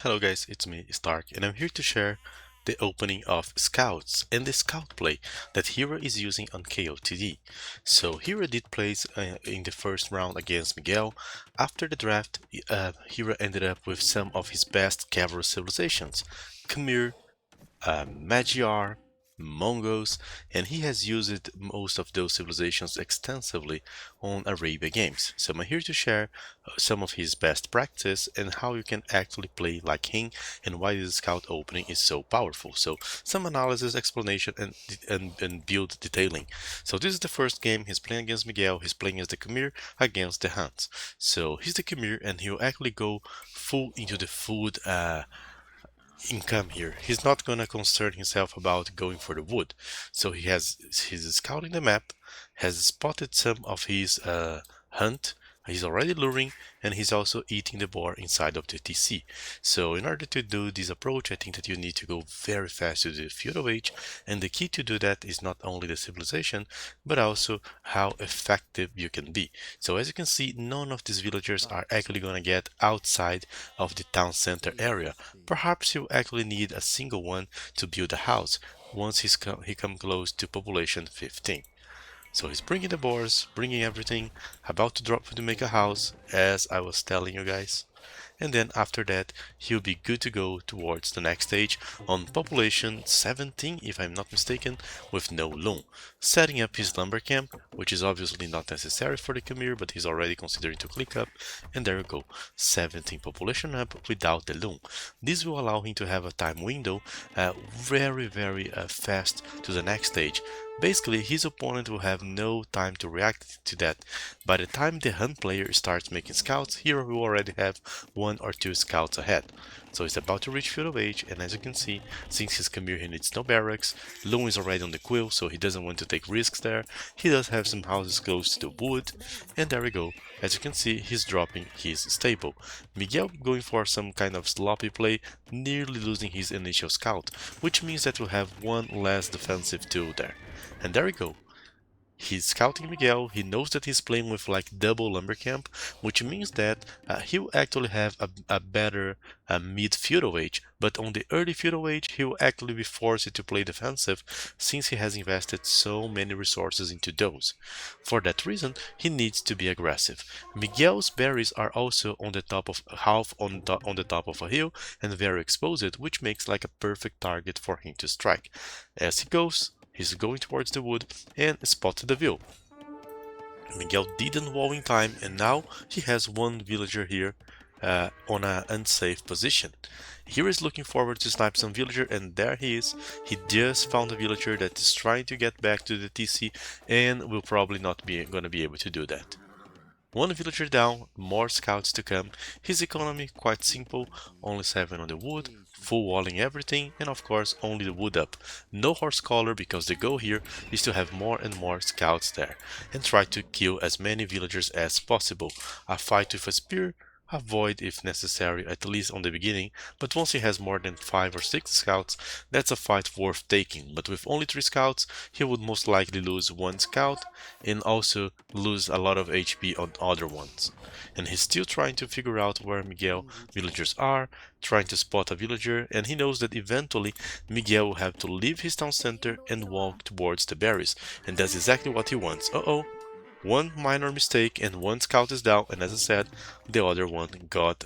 Hello guys, it's me, Stark, and I'm here to share the opening of Scouts and the Scout play that Hera is using on KOTD. So Hera did plays in the first round against Miguel. After the draft, Hera ended up with some of his best cavalry civilizations, Khmer, Magyar, Mongols, and he has used most of those civilizations extensively on Arabia games. So I'm here to share some of his best practice and how you can actually play like him and why this scout opening is so powerful. So some analysis, explanation, and build detailing. So this is the first game he's playing against Miguel. He's playing as the Khmer against the Huns. So he's the Khmer and he'll actually go full into the food income here. He's not gonna concern himself about going for the wood. So he's scouting the map, has spotted some of his hunt. He's already luring and he's also eating the boar inside of the TC. So in order to do this approach, I think that you need to go very fast to the feudal age, and the key to do that is not only the civilization, but also how effective you can be. So as you can see, none of these villagers are actually gonna get outside of the town center area. Perhaps you actually need a single one to build a house once he come close to population 15. So he's bringing the boars, bringing everything, about to drop to make a house, as I was telling you guys. And then after that, he'll be good to go towards the next stage on population 17, if I'm not mistaken, with no loom, setting up his lumber camp, which is obviously not necessary for the Khmer, but he's already considering to click up, and there you go, 17 population up without the loom. This will allow him to have a time window very fast to the next stage. Basically, his opponent will have no time to react to that. By the time the Hun player starts making scouts, Hero will already have one or two scouts ahead. So he's about to reach field of age, and as you can see, since he's Khmer he needs no barracks, Loon is already on the quill, so he doesn't want to take risks there. He does have some houses close to the wood, and there we go. As you can see, he's dropping his stable. Miguel going for some kind of sloppy play, nearly losing his initial scout, which means that we'll have one less defensive tool there. And there we go. He's scouting Miguel, he knows that he's playing with like double lumber camp, which means that he'll actually have a better mid feudal age, but on the early feudal age he will actually be forced to play defensive since he has invested so many resources into those. For that reason, he needs to be aggressive. Miguel's berries are also on the top of half on the top of a hill and very exposed, which makes like a perfect target for him to strike. As he goes, he's going towards the wood and spotted the view. Miguel didn't wall in time, and now he has one villager here on an unsafe position. Here is looking forward to snipe some villager, and there he is. He just found a villager that is trying to get back to the TC and will probably not be gonna be able to do that. One villager down, more scouts to come. His economy quite simple, only 7 on the wood, full walling everything, and of course only the wood up. No horse collar because the goal here is to have more and more scouts there, and try to kill as many villagers as possible. A fight with a spear, avoid if necessary, at least on the beginning, but once he has more than 5 or 6 scouts, that's a fight worth taking. But with only 3 scouts, he would most likely lose 1 scout and also lose a lot of HP on other ones. And he's still trying to figure out where Miguel villagers are, trying to spot a villager, and he knows that eventually Miguel will have to leave his town center and walk towards the berries, and that's exactly what he wants. Uh-oh. One minor mistake and one scout is down, and as I said, the other one got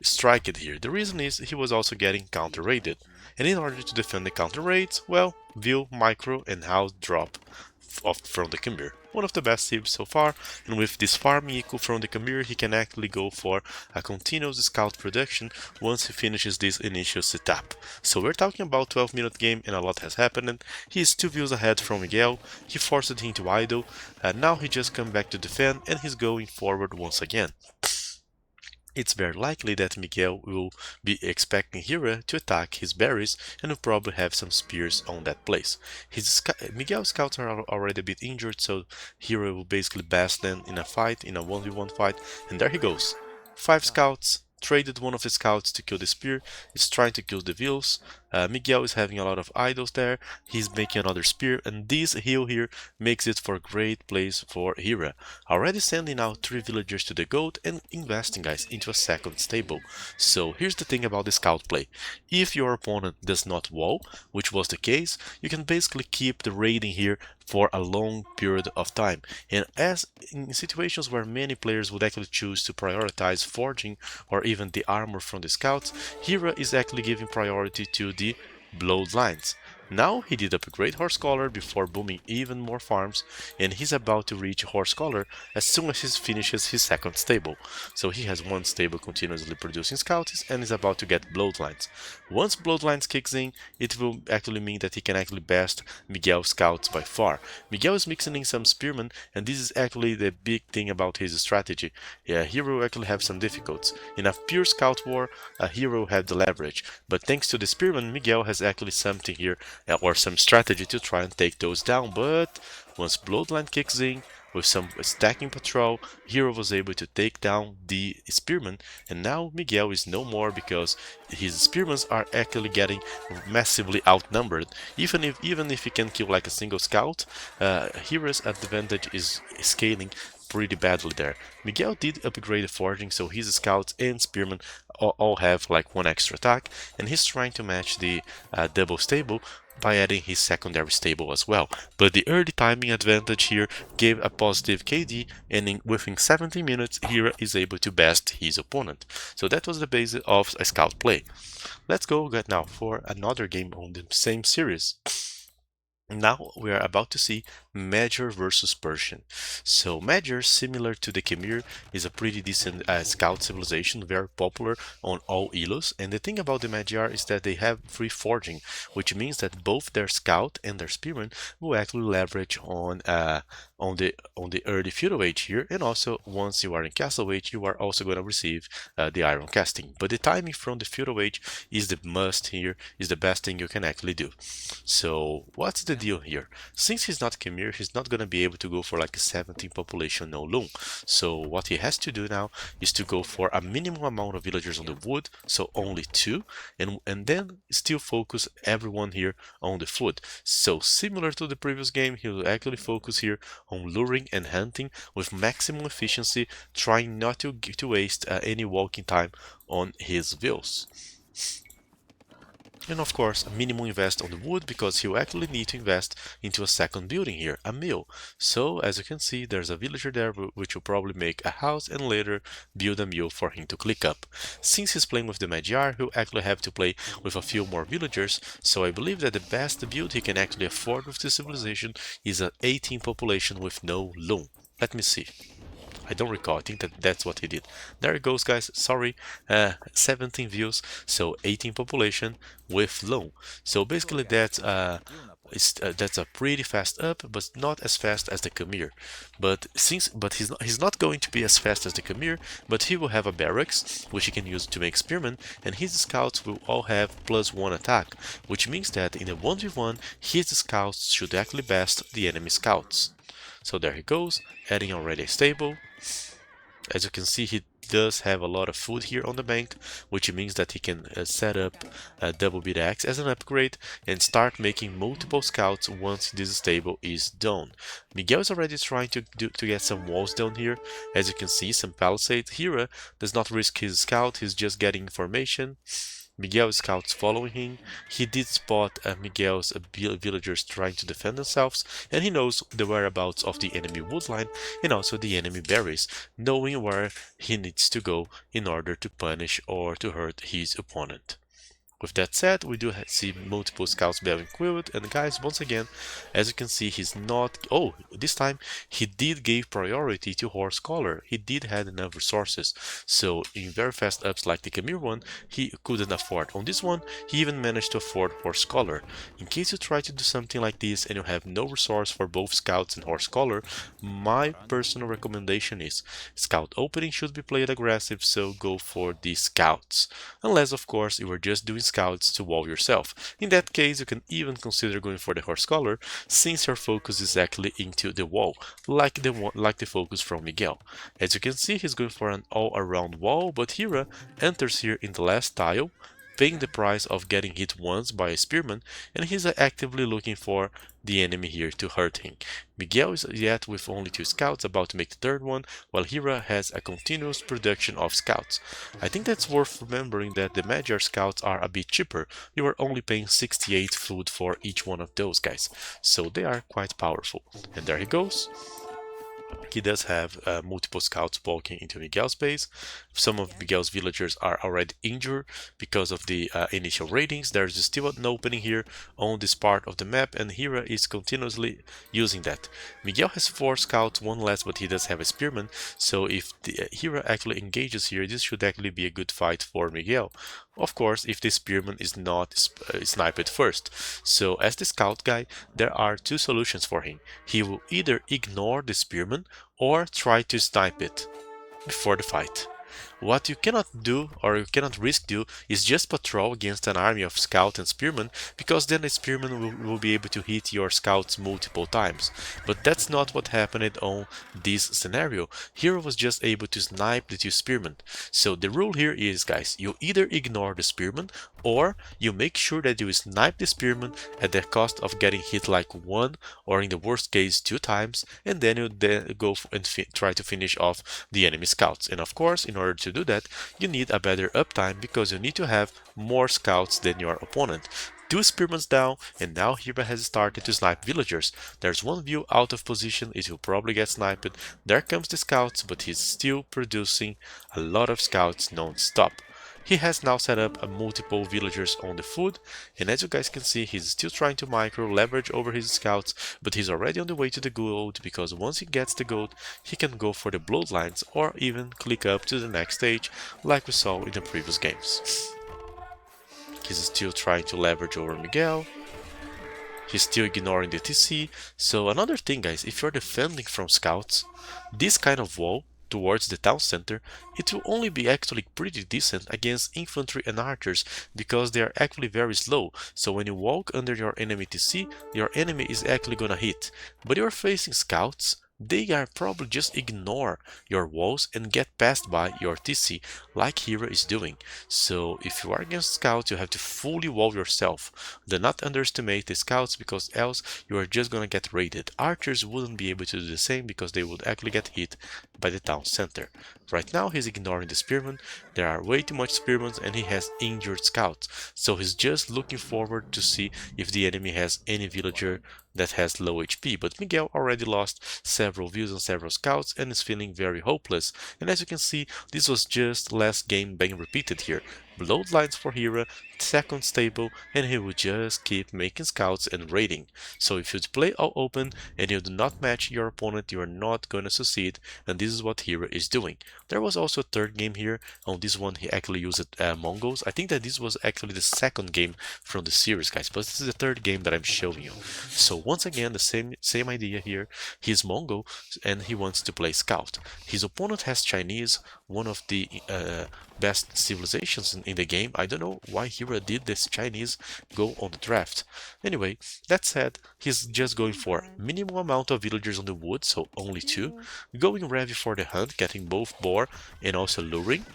striked here. The reason is he was also getting counter raided, and in order to defend the counter raids, well, view, micro, and house drop off from the Khmer. One of the best tips so far, and with this farming eco from the Khmer, he can actually go for a continuous scout production once he finishes this initial setup. So we're talking about 12-minute game and a lot has happened. He is 2 views ahead from Miguel, he forced him to idle, and now he just come back to defend and he's going forward once again. It's very likely that Miguel will be expecting Hera to attack his berries and will probably have some spears on that place. Miguel's scouts are already a bit injured, so Hera will basically bash them in a fight, in a 1v1 fight, and there he goes. 5 scouts, traded one of his scouts to kill the spear, is trying to kill the vills. Miguel is having a lot of idols there, he's making another spear, and this hill here makes it for a great place for Hera. Already sending out 3 villagers to the goat and investing, guys, into a second stable. So here's the thing about the scout play. If your opponent does not wall, which was the case, you can basically keep the raiding here for a long period of time. And as in situations where many players would actually choose to prioritize forging or even the armor from the scouts, Hera is actually giving priority to the bloodlines. Now he did upgrade Horse Collar before booming even more farms, and he's about to reach Horse Collar as soon as he finishes his second stable. So he has one stable continuously producing scouts and is about to get Bloodlines. Once Bloodlines kicks in, it will actually mean that he can actually best Miguel's scouts by far. Miguel is mixing in some spearmen, and this is actually the big thing about his strategy. Yeah, Hero will actually have some difficulties. In a pure scout war, a hero had the leverage, but thanks to the spearmen, Miguel has actually something here or some strategy to try and take those down. But once Bloodline kicks in, with some stacking patrol, Hero was able to take down the spearmen, and now Miguel is no more because his spearmen are actually getting massively outnumbered. Even if he can kill like a single scout, Hero's advantage is scaling pretty badly there. Miguel did upgrade the forging, so his scouts and spearmen all have like one extra attack, and he's trying to match the double stable by adding his secondary stable as well. But the early timing advantage here gave a positive KD, and within 17 minutes, Hera is able to best his opponent. So that was the basis of a scout play. Let's go get now for another game on the same series. Now we are about to see Magyar versus Persian. So Magyar, similar to the Khmer, is a pretty decent scout civilization, very popular on all Ilos. And the thing about the Magyar is that they have free forging, which means that both their scout and their spearmen will actually leverage on the early feudal age here. And also once you are in castle age, you are also going to receive the iron casting. But the timing from the feudal age is the must here, is the best thing you can actually do. So what's the deal here? Since he's not Khmer, he's not gonna be able to go for like a 17 population no loom. So what he has to do now is to go for a minimum amount of villagers on the wood, so only 2, and then still focus everyone here on the food. So similar to the previous game, he'll actually focus here on luring and hunting with maximum efficiency, trying not to waste any walking time on his vills. And of course, a minimum invest on the wood because he'll actually need to invest into a second building here, a mill. So as you can see, there's a villager there which will probably make a house and later build a mill for him to click up. Since he's playing with the Magyar, he'll actually have to play with a few more villagers, so I believe that the best build he can actually afford with this civilization is an 18 population with no loom. Let me see. I don't recall. I think that's what he did. There it goes, guys. Sorry, 17 views, so 18 population with low. So basically, that's a pretty fast up, but not as fast as the Khmer. But he's not going to be as fast as the Khmer. But he will have a barracks which he can use to make spearmen, and his scouts will all have +1 attack, which means that in a 1v1, his scouts should actually best the enemy scouts. So there he goes, adding already a stable. As you can see, he does have a lot of food here on the bank, which means that he can set up a double beat axe as an upgrade and start making multiple scouts once this stable is done. Miguel is already trying to get some walls down here. As you can see, some palisades. Hera does not risk his scout, he's just getting information. Miguel's scouts following him. He did spot Miguel's villagers trying to defend themselves, and he knows the whereabouts of the enemy woodline and also the enemy berries, knowing where he needs to go in order to punish or to hurt his opponent. With that said, we do see multiple scouts being equipped, and guys, once again, as you can see, he's not... Oh, this time he did give priority to Horse Collar. He did have enough resources, so in very fast ups like the Khmer one, he couldn't afford. On this one, he even managed to afford Horse Collar. In case you try to do something like this and you have no resource for both Scouts and Horse Collar, my personal recommendation is Scout Opening should be played aggressive, so go for the Scouts. Unless, of course, you are just doing scouts to wall yourself. In that case, you can even consider going for the horse collar, since your focus is actually into the wall, like the focus from Miguel. As you can see, he's going for an all-around wall, but Hera enters here in the last tile, paying the price of getting hit once by a spearman, and he's actively looking for the enemy here to hurt him. Miguel is yet with only 2 scouts, about to make the third one, while Hera has a continuous production of scouts. I think that's worth remembering that the Magyar scouts are a bit cheaper. You are only paying 68 food for each one of those guys, so they are quite powerful. And there he goes. He does have multiple scouts walking into Miguel's base. Some of Miguel's villagers are already injured because of the initial ratings. There's still an opening here on this part of the map, and Hera is continuously using that. Miguel has 4 scouts, 1 less, but he does have a spearman, so if the Hera actually engages here, this should actually be a good fight for Miguel. Of course, if the spearman is not sniped first. So as the scout guy, there are 2 solutions for him. He will either ignore the spearman or try to snipe it before the fight. What you cannot do, or you cannot risk do, is just patrol against an army of scout and spearmen, because then the spearman will be able to hit your scouts multiple times. But that's not what happened on this scenario. Hero was just able to snipe the 2 spearmen. So the rule here is, guys, you either ignore the spearman, or you make sure that you snipe the spearman at the cost of getting hit like 1, or in the worst case 2 times, and then you go and try to finish off the enemy scouts. And of course, in order to do that, you need a better uptime, because you need to have more scouts than your opponent. 2 spearmen down, and now Hera has started to snipe villagers. There's 1 view out of position, it will probably get sniped. There comes the scouts, but he's still producing a lot of scouts non-stop. He has now set up multiple villagers on the food, and as you guys can see, he's still trying to micro leverage over his scouts, but he's already on the way to the gold, because once he gets the gold, he can go for the bloodlines or even click up to the next stage, like we saw in the previous games. He's still trying to leverage over Miguel. He's still ignoring the TC. So another thing, guys, if you're defending from scouts, this kind of wall towards the town center, it will only be actually pretty decent against infantry and archers, because they are actually very slow. So when you walk under your enemy TC, your enemy is actually gonna hit. But you're facing scouts, they are probably just ignore your walls and get passed by your TC, like Hera is doing. So if you are against scouts, you have to fully wall yourself. Do not underestimate the scouts, because else you are just gonna get raided. Archers wouldn't be able to do the same, because they would actually get hit by the town center. Right now he's ignoring the spearmen. There are way too much spearmen, and he has injured scouts. So he's just looking forward to see if the enemy has any villager that has low HP, but Miguel already lost several views on several scouts and is feeling very hopeless. And as you can see, this was just last game being repeated here. Bloodlines for Hera, second stable, and he will just keep making scouts and raiding. So if you play all open and you do not match your opponent, you are not going to succeed, and this is what Hera is doing. There was also a third game here. On this one he actually used Mongols. I think that this was actually the second game from the series, guys, but this is the third game that I'm showing you. So once again, the same idea here. He's Mongol and he wants to play Scout. His opponent has Chinese, one of the best civilizations in the game. I don't know why Hera did this Chinese go on the draft. Anyway, that said, he's just going for minimal amount of villagers on the wood, so only 2. Going heavy for the hunt, getting both boar and also luring,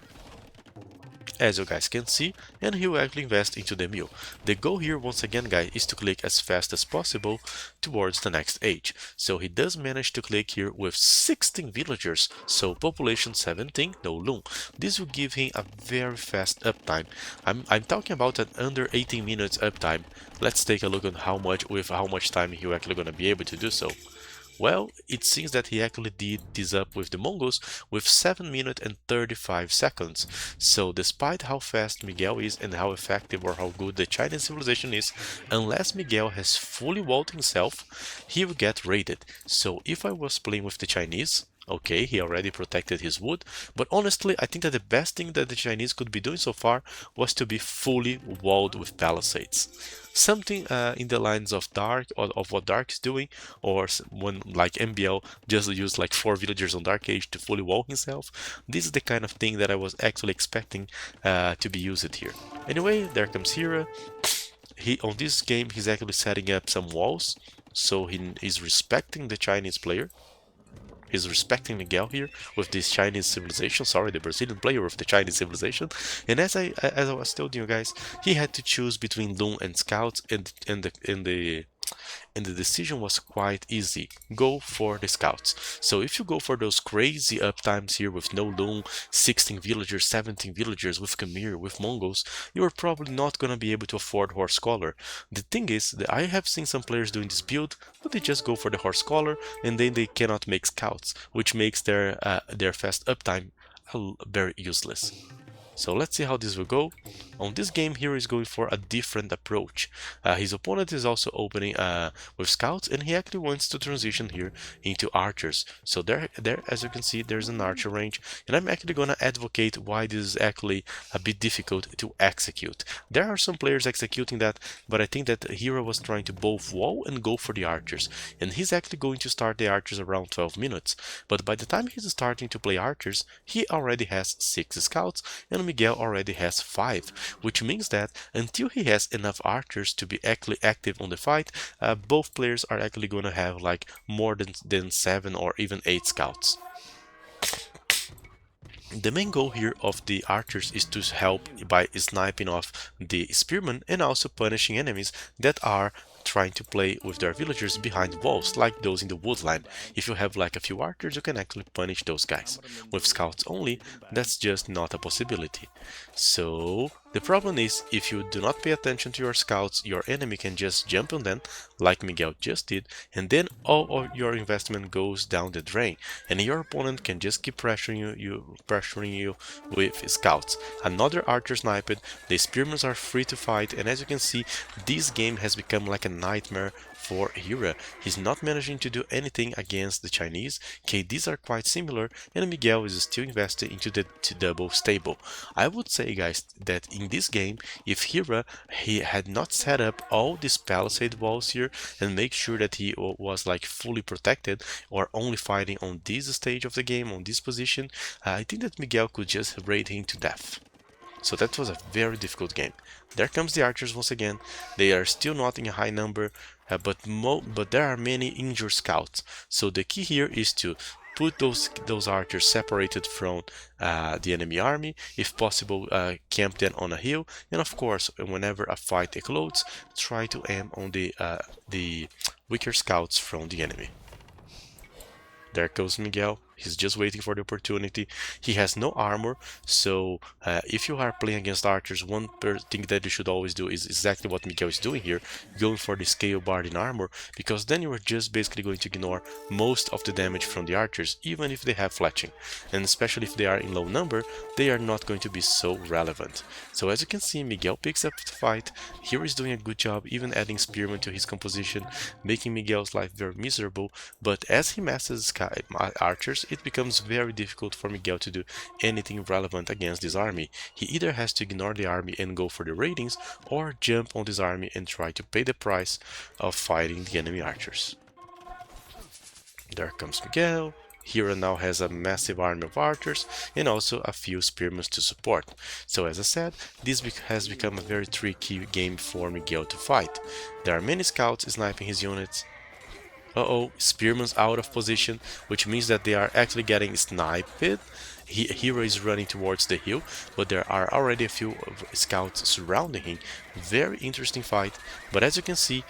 as you guys can see, and he will actually invest into the mill. The goal here, once again, guys, is to click as fast as possible towards the next age. So he does manage to click here with 16 villagers, so population 17, no loom. This will give him a very fast uptime. I'm talking about an under 18 minutes uptime. Let's take a look on how much time he's actually gonna be able to do so. Well, it seems that he actually did this up with the Mongols with 7 minutes and 35 seconds. So despite how fast Miguel is and how effective or how good the Chinese civilization is, unless Miguel has fully walled himself, he will get raided. So if I was playing with the Chinese, okay, he already protected his wood, but honestly, I think that the best thing that the Chinese could be doing so far was to be fully walled with palisades. Something in the lines of Dark, or of what Dark is doing, or when like MBL just used like 4 villagers on Dark Age to fully wall himself. This is the kind of thing that I was actually expecting to be used here. Anyway, there comes Hera. On this game, he's actually setting up some walls, so he is respecting the Chinese player. He's respecting Miguel here with this Chinese civilization. Sorry, the Brazilian player with the Chinese civilization. And as I was telling you guys, he had to choose between Loon and Scouts, and the decision was quite easy. Go for the scouts. So if you go for those crazy uptimes here with no loom, 16 villagers, 17 villagers with Khmer, with Mongols, you're probably not gonna be able to afford horse collar. The thing is that I have seen some players doing this build, but they just go for the horse collar and then they cannot make scouts, which makes their fast uptime very useless. So let's see how this will go. On this game, Hero is going for a different approach. His opponent is also opening with scouts, and he actually wants to transition here into archers. So there, as you can see, there's an archer range, and I'm actually gonna advocate why this is actually a bit difficult to execute. There are some players executing that, but I think that Hero was trying to both wall and go for the archers, and he's actually going to start the archers around 12 minutes. But by the time he's starting to play archers, he already has 6 scouts, and Miguel already has 5, which means that until he has enough archers to be actually active on the fight, both players are actually going to have like more than 7 or even 8 scouts. The main goal here of the archers is to help by sniping off the spearmen and also punishing enemies that are trying to play with their villagers behind walls, like those in the woodland. If you have like a few archers, you can actually punish those guys. With scouts only, that's just not a possibility. So the problem is, if you do not pay attention to your scouts, your enemy can just jump on them, like Miguel just did, and then all of your investment goes down the drain, and your opponent can just keep pressuring you with scouts. Another archer sniped, the spearmen are free to fight, and as you can see, this game has become like a nightmare for Hera. He's not managing to do anything against the Chinese. KDs are quite similar, and Miguel is still invested into the double stable. I would say, guys, that in this game, if Hera he had not set up all these palisade walls here and make sure that he was like fully protected or only fighting on this stage of the game, on this position, I think that Miguel could just raid him to death. So that was a very difficult game. There comes the archers once again. They are still not in a high number, but there are many injured scouts. So the key here is to put those archers separated from the enemy army. If possible, camp them on a hill, and of course, whenever a fight explodes, try to aim on the weaker scouts from the enemy. There goes Miguel. He's just waiting for the opportunity. He has no armor, so if you are playing against archers, one thing that you should always do is exactly what Miguel is doing here, going for the scale bard in armor, because then you are just basically going to ignore most of the damage from the archers, even if they have fletching. And especially if they are in low number, they are not going to be so relevant. So as you can see, Miguel picks up the fight. Here is doing a good job, even adding spearmen to his composition, making Miguel's life very miserable, but as he masters archers, it becomes very difficult for Miguel to do anything relevant against this army. He either has to ignore the army and go for the ratings, or jump on this army and try to pay the price of fighting the enemy archers. There comes Miguel. Hera now has a massive army of archers and also a few spearmen to support. So as I said, this has become a very tricky game for Miguel to fight. There are many scouts sniping his units. Spearman's out of position, which means that they are actually getting sniped. Hero is running towards the hill, but there are already a few scouts surrounding him. Very interesting fight, but as you can see,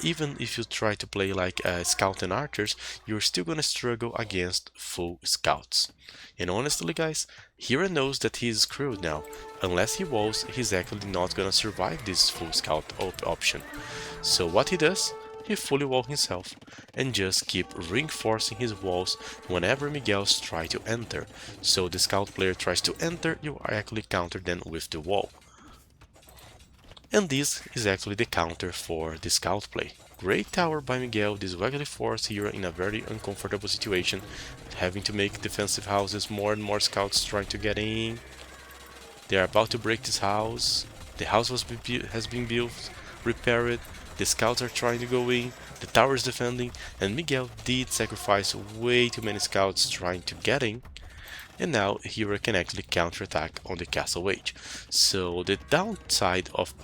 even if you try to play like scout and archers, you're still gonna struggle against full scouts. And honestly, guys, Hero knows that he is screwed now. Unless he walls, he's actually not gonna survive this full scout option. So what he does? He fully wall himself and just keep reinforcing his walls whenever Miguel's try to enter. So the scout player tries to enter, you actually counter them with the wall. And this is actually the counter for the scout play. Great tower by Miguel. This will actually force Hero in a very uncomfortable situation, having to make defensive houses, more and more scouts trying to get in. They are about to break this house. The house has been built, repaired. The scouts are trying to go in, the tower is defending, and Miguel did sacrifice way too many scouts trying to get in. and now Hero can actually counterattack on the castle age. So the downside of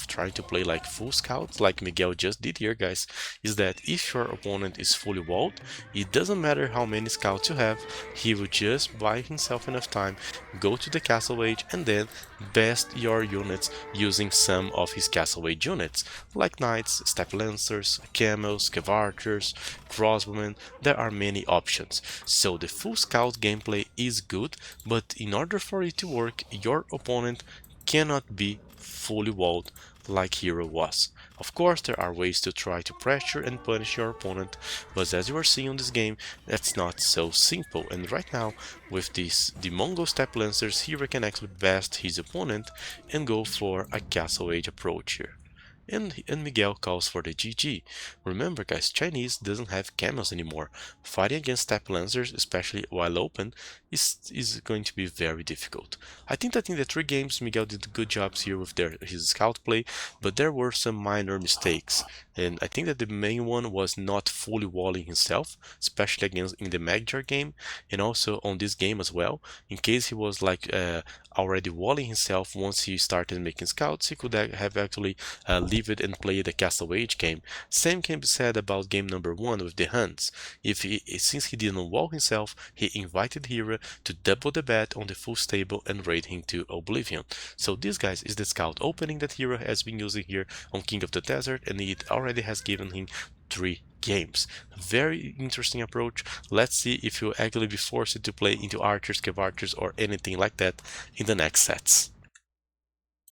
trying to play like full scouts like Miguel just did here, guys, is that if your opponent is fully walled, it doesn't matter how many scouts you have, he will just buy himself enough time, go to the castle age, and then best your units using some of his castle age units, like knights, step lancers, camels, cavarters, crossbowmen. There are many options. So the full scout gameplay is good, but in order for it to work, your opponent cannot be fully walled like Hero was. Of course, there are ways to try to pressure and punish your opponent, but as you are seeing in this game, that's not so simple. And right now, with the Mongol Step Lancers, Hero can actually best his opponent and go for a Castle Age approach here. And Miguel calls for the GG. Remember guys, Chinese doesn't have camels anymore. Fighting against step lancers, especially while open, is going to be very difficult. I think that in the three games Miguel did good jobs here with his scout play, but there were some minor mistakes. And I think that the main one was not fully walling himself, especially against in the Magyar game, and also on this game as well. In case he was like already walling himself once he started making scouts, he could have actually leave it and play the Castle Age game. Same can be said about game number 1 with the Huns. Since he didn't wall himself, he invited Hera to double the bet on the full stable and raid him to oblivion. So this guys is the scout opening that Hera has been using here on King of the Desert, and it already has given him 3 games. Very interesting approach. Let's see if you'll actually be forced to play into archers, cavarters, or anything like that in the next sets.